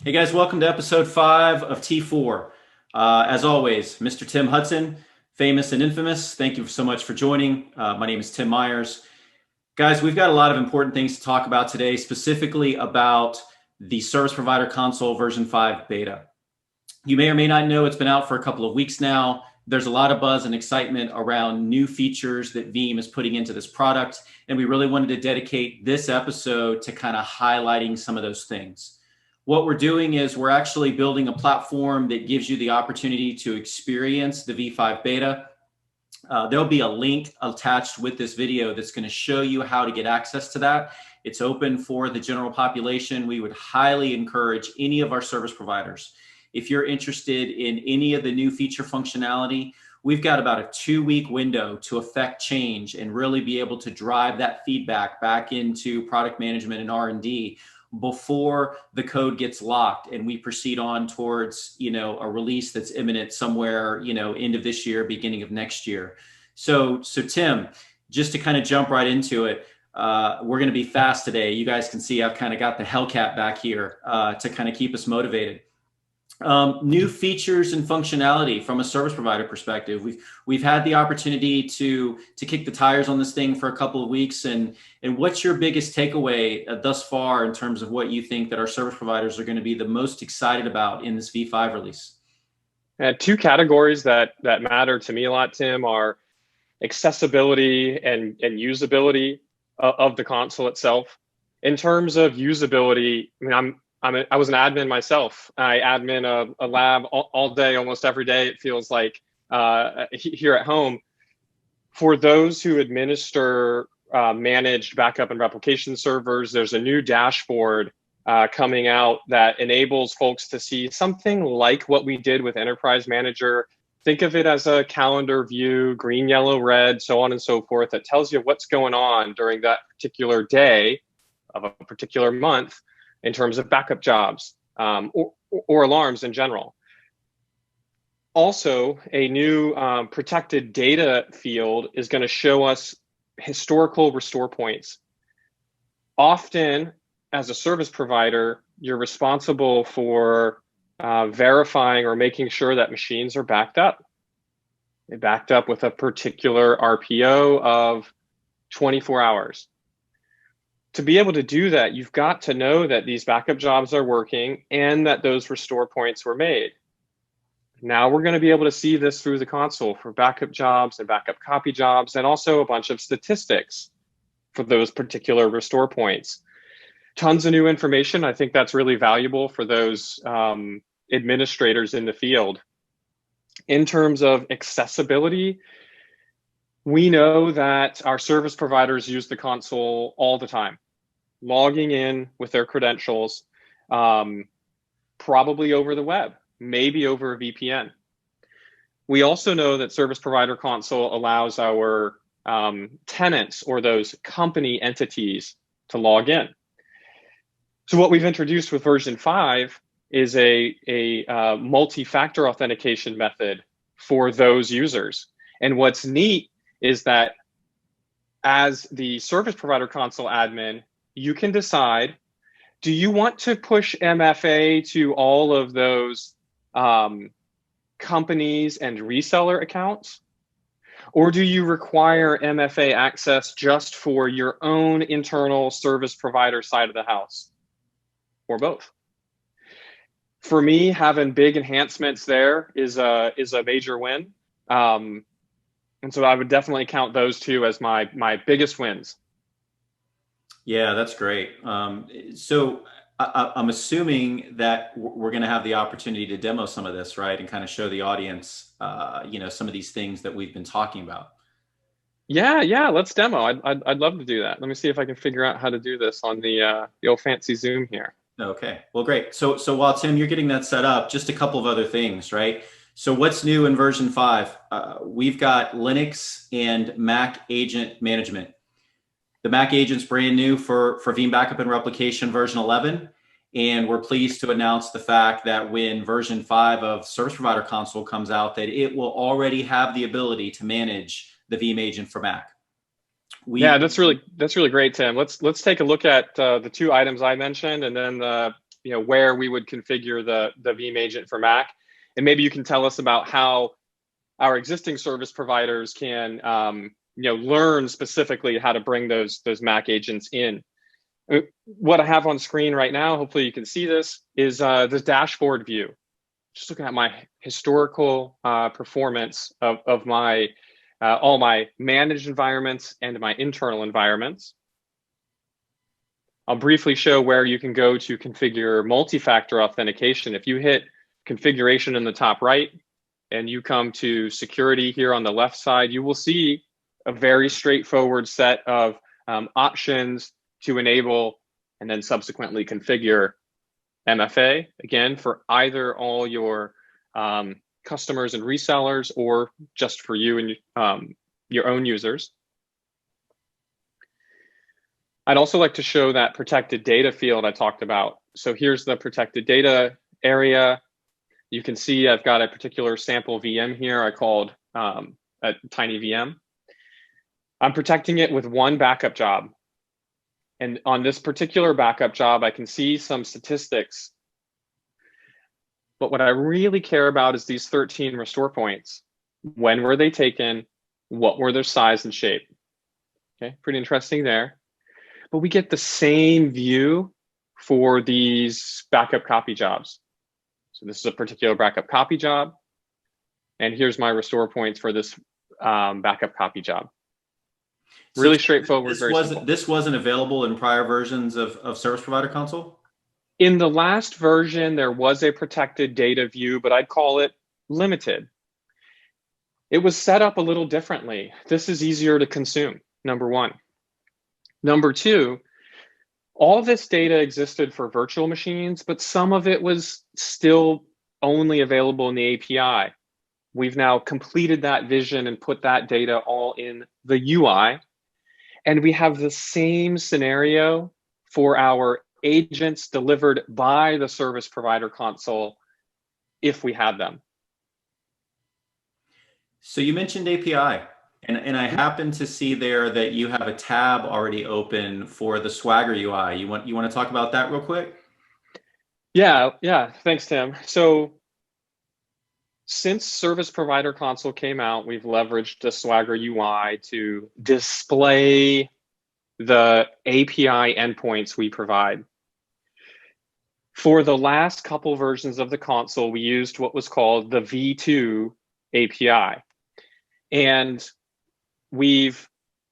Hey guys, welcome to episode 5 of T4. As always, Mr. Tim Hudson, famous and infamous. Thank you so much for joining. My name is Tim Myers. Guys, we've got a lot of important things to talk about today, specifically about the Service Provider Console version 5 beta. You may or may not know it's been out for a couple of weeks now. There's a lot of buzz and excitement around new features that Veeam is putting into this product, and we really wanted to dedicate this episode to kind of highlighting some of those things. What we're doing is we're actually building a platform that gives you the opportunity to experience the V5 beta. There'll be a link attached with this video that's going to show you how to get access to that. It's open for the general population. We would highly encourage any of our service providers. If you're interested in any of the new feature functionality, we've got about a 2-week window to affect change and really be able to drive that feedback back into product management and R&D before the code gets locked and we proceed on towards, a release that's imminent somewhere, end of this year, beginning of next year. So Tim, just to kind of jump right into it, we're going to be fast today. You guys can see I've kind of got the Hellcat back here to kind of keep us motivated. New features and functionality from a service provider perspective. We've had the opportunity to kick the tires on this thing for a couple of weeks, and what's your biggest takeaway thus far in terms of what you think that our service providers are going to be the most excited about in this V5 release? Two categories that matter to me a lot, Tim, are accessibility and usability of the console itself. In terms of usability, I was an admin myself. I admin a lab all day, almost every day, it feels like, here at home. For those who administer managed backup and replication servers, there's a new dashboard coming out that enables folks to see something like what we did with Enterprise Manager. Think of it as a calendar view, green, yellow, red, so on and so forth, that tells you what's going on during that particular day of a particular month in terms of backup jobs or alarms in general. Also, a new protected data field is going to show us historical restore points. Often, as a service provider, you're responsible for verifying or making sure that machines are backed up. They're backed up with a particular RPO of 24 hours. To be able to do that, you've got to know that these backup jobs are working and that those restore points were made. Now we're going to be able to see this through the console for backup jobs and backup copy jobs, and also a bunch of statistics for those particular restore points. Tons of new information. I think that's really valuable for those administrators in the field. In terms of accessibility, we know that our service providers use the console all the time, logging in with their credentials, probably over the web, maybe over a VPN. We also know that Service Provider Console allows our tenants or those company entities to log in. So what we've introduced with version 5 is a multi-factor authentication method for those users. And what's neat is that as the Service Provider Console admin, you can decide, do you want to push MFA to all of those companies and reseller accounts? Or do you require MFA access just for your own internal service provider side of the house? Or both? For me, having big enhancements there is a major win. And so I would definitely count those two as my biggest wins. Yeah, that's great. So I'm assuming that we're going to have the opportunity to demo some of this, right? And kind of show the audience, some of these things that we've been talking about. Yeah, let's demo. I'd love to do that. Let me see if I can figure out how to do this on the old fancy Zoom here. Okay, well, great. So while Tim, you're getting that set up, just a couple of other things, right? So what's new in version 5? We've got Linux and Mac agent management. The Mac agent's brand new for Veeam Backup and Replication version 11. And we're pleased to announce the fact that when version 5 of Service Provider Console comes out, that it will already have the ability to manage the Veeam agent for Mac. Yeah, that's really great, Tim. Let's take a look at the two items I mentioned, and then where we would configure the Veeam agent for Mac. And maybe you can tell us about how our existing service providers can learn specifically how to bring those Mac agents in. What I have on screen right now, hopefully you can see this, is the dashboard view. Just looking at my historical performance of my all my managed environments and my internal environments. I'll briefly show where you can go to configure multi-factor authentication. If you hit configuration in the top right and you come to security here on the left side, you will see a very straightforward set of options to enable and then subsequently configure MFA, again, for either all your customers and resellers or just for you and your own users. I'd also like to show that protected data field I talked about. So here's the protected data area. You can see I've got a particular sample VM here I called a tiny VM. I'm protecting it with one backup job. And on this particular backup job, I can see some statistics. But what I really care about is these 13 restore points. When were they taken? What were their size and shape? Okay, pretty interesting there. But we get the same view for these backup copy jobs. So this is a particular backup copy job. And here's my restore points for this backup copy job. Really straightforward. This wasn't available in prior versions of Service Provider Console? In the last version, there was a protected data view, but I'd call it limited. It was set up a little differently. This is easier to consume, number one. Number two, all this data existed for virtual machines, but some of it was still only available in the API. We've now completed that vision and put that data all in the UI. And we have the same scenario for our agents delivered by the Service Provider Console if we had them. So you mentioned API, and I happen to see there that you have a tab already open for the Swagger UI. You want to talk about that real quick? Yeah. Thanks, Tim. So since Service Provider Console came out, we've leveraged the Swagger UI to display the API endpoints we provide. For the last couple versions of the console, we used what was called the V2 API. And we've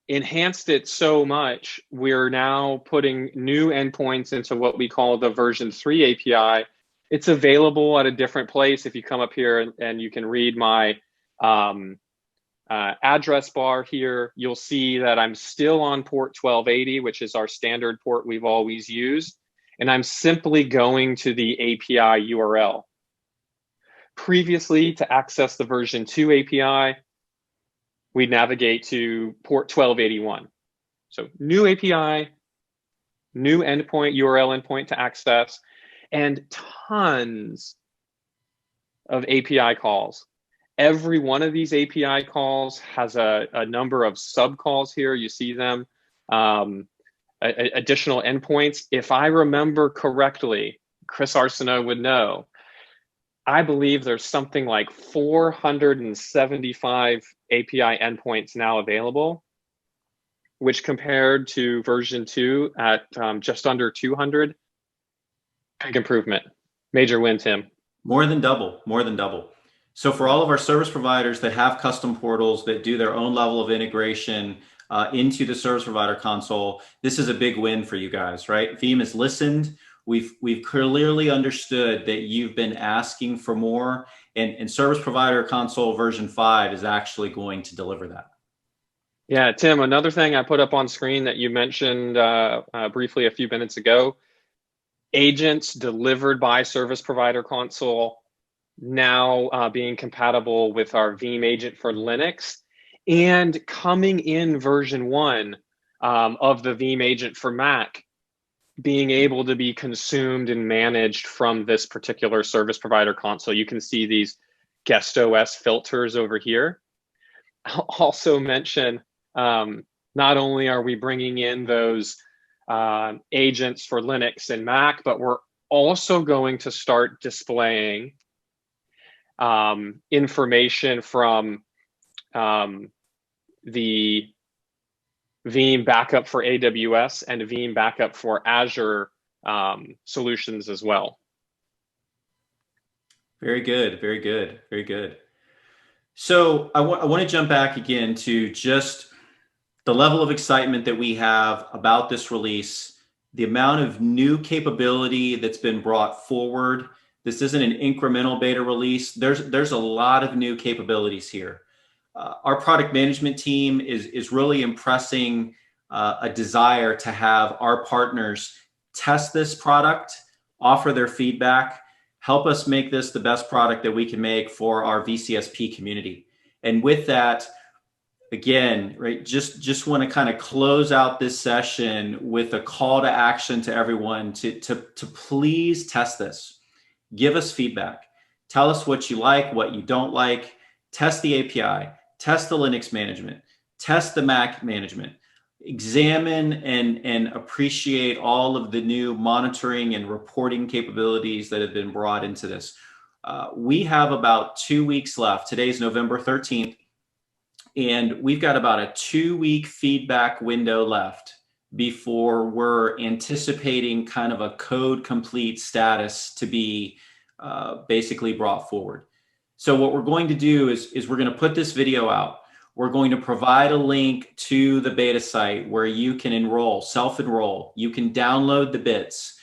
enhanced it so much, we're now putting new endpoints into what we call the version 3 API. It's available at a different place. If you come up here and you can read my address bar here, you'll see that I'm still on port 1280, which is our standard port we've always used. And I'm simply going to the API URL. Previously, to access the version 2 API, we navigate to port 1281. So new API, new endpoint, URL endpoint to access, and tons of API calls. Every one of these API calls has a number of sub calls here. You see them, additional endpoints. If I remember correctly, Chris Arsenault would know, I believe there's something like 475 API endpoints now available, which compared to version 2 at just under 200, big improvement. Major win, Tim. More than double. So for all of our service providers that have custom portals that do their own level of integration into the Service Provider Console, this is a big win for you guys, right? Veeam has listened. We've clearly understood that you've been asking for more, and Service Provider Console version 5 is actually going to deliver that. Yeah, Tim, another thing I put up on screen that you mentioned briefly a few minutes ago, agents delivered by Service Provider Console now being compatible with our Veeam agent for Linux, and coming in version 1 of the Veeam agent for Mac, being able to be consumed and managed from this particular Service Provider Console. You can see these guest OS filters over here. I'll also mention, not only are we bringing in those agents for Linux and Mac, but we're also going to start displaying information from the Veeam backup for AWS and Veeam backup for Azure solutions as well. Very good. Very good. Very good. So I want to jump back again to just the level of excitement that we have about this release, the amount of new capability that's been brought forward. This isn't an incremental beta release. There's a lot of new capabilities here. Our product management team is really impressing a desire to have our partners test this product, offer their feedback, help us make this the best product that we can make for our VCSP community. And with that, again, right, just want to kind of close out this session with a call to action to everyone to please test this. Give us feedback. Tell us what you like, what you don't like. Test the API. Test the Linux management. Test the Mac management. Examine and appreciate all of the new monitoring and reporting capabilities that have been brought into this. We have about 2 weeks left. Today's November 13th. And we've got about a 2-week feedback window left before we're anticipating kind of a code complete status to be basically brought forward. So what we're going to do is we're going to put this video out. We're going to provide a link to the beta site where you can enroll, self-enroll. You can download the bits.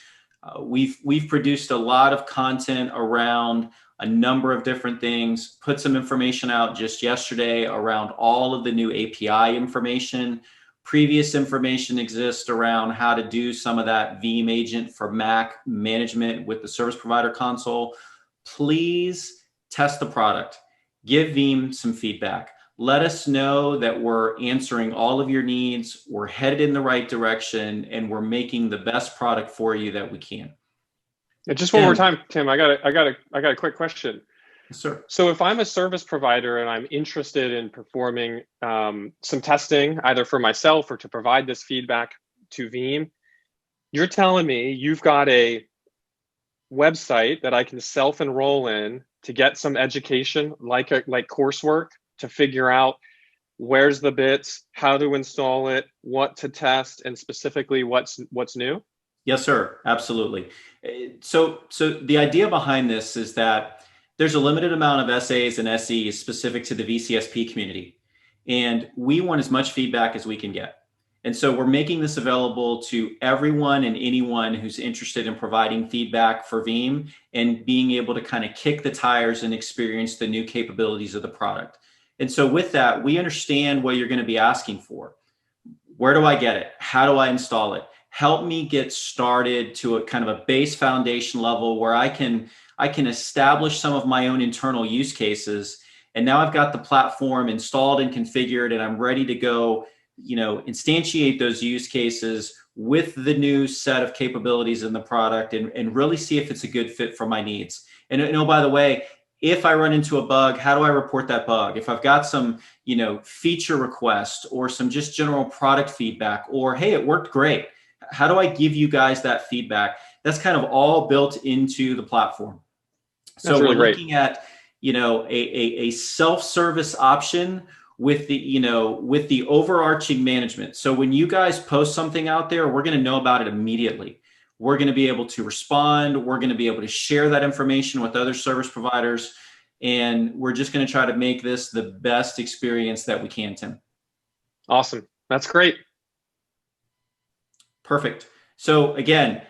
We've produced a lot of content around a number of different things, put some information out just yesterday around all of the new API information. Previous information exists around how to do some of that Veeam agent for Mac management with the service provider console. Please test the product. Give Veeam some feedback. Let us know that we're answering all of your needs, we're headed in the right direction, and we're making the best product for you that we can. And just one more time, Tim, I got a quick question. Yes, sir. So if I'm a service provider and I'm interested in performing some testing, either for myself or to provide this feedback to Veeam, you're telling me you've got a website that I can self-enroll in to get some education, like coursework, to figure out where's the bits, how to install it, what to test, and specifically what's new? Yes, sir. Absolutely. So the idea behind this is that there's a limited amount of SAs and SEs specific to the VCSP community, and we want as much feedback as we can get. And so we're making this available to everyone and anyone who's interested in providing feedback for Veeam and being able to kind of kick the tires and experience the new capabilities of the product. And so with that, we understand what you're going to be asking for. Where do I get it? How do I install it? Help me get started to a kind of a base foundation level where I can establish some of my own internal use cases. And now I've got the platform installed and configured, and I'm ready to go, instantiate those use cases with the new set of capabilities in the product and really see if it's a good fit for my needs. And by the way, if I run into a bug, how do I report that bug? If I've got some, feature request or some just general product feedback, or hey, it worked great, how do I give you guys that feedback? That's kind of all built into the platform. So really we're looking at, a self-service option with the overarching management. So when you guys post something out there, we're going to know about it immediately. We're going to be able to respond. We're going to be able to share that information with other service providers. And we're just going to try to make this the best experience that we can, Tim. Awesome. That's great. Perfect. So again,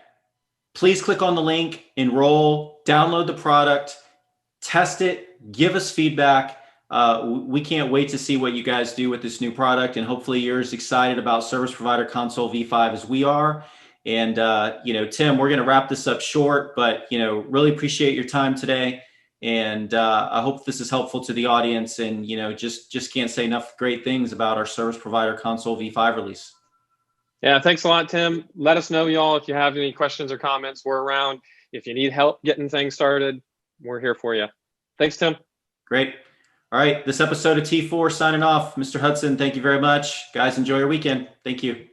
please click on the link, enroll, download the product, test it, give us feedback. We can't wait to see what you guys do with this new product. And hopefully you're as excited about Service Provider Console V5 as we are. And, Tim, we're going to wrap this up short, but, really appreciate your time today. And I hope this is helpful to the audience, and, just can't say enough great things about our Service Provider Console V5 release. Yeah, thanks a lot, Tim. Let us know, y'all, if you have any questions or comments. We're around. If you need help getting things started, we're here for you. Thanks, Tim. Great. All right. This episode of T4 signing off. Mr. Hudson, thank you very much. Guys, enjoy your weekend. Thank you.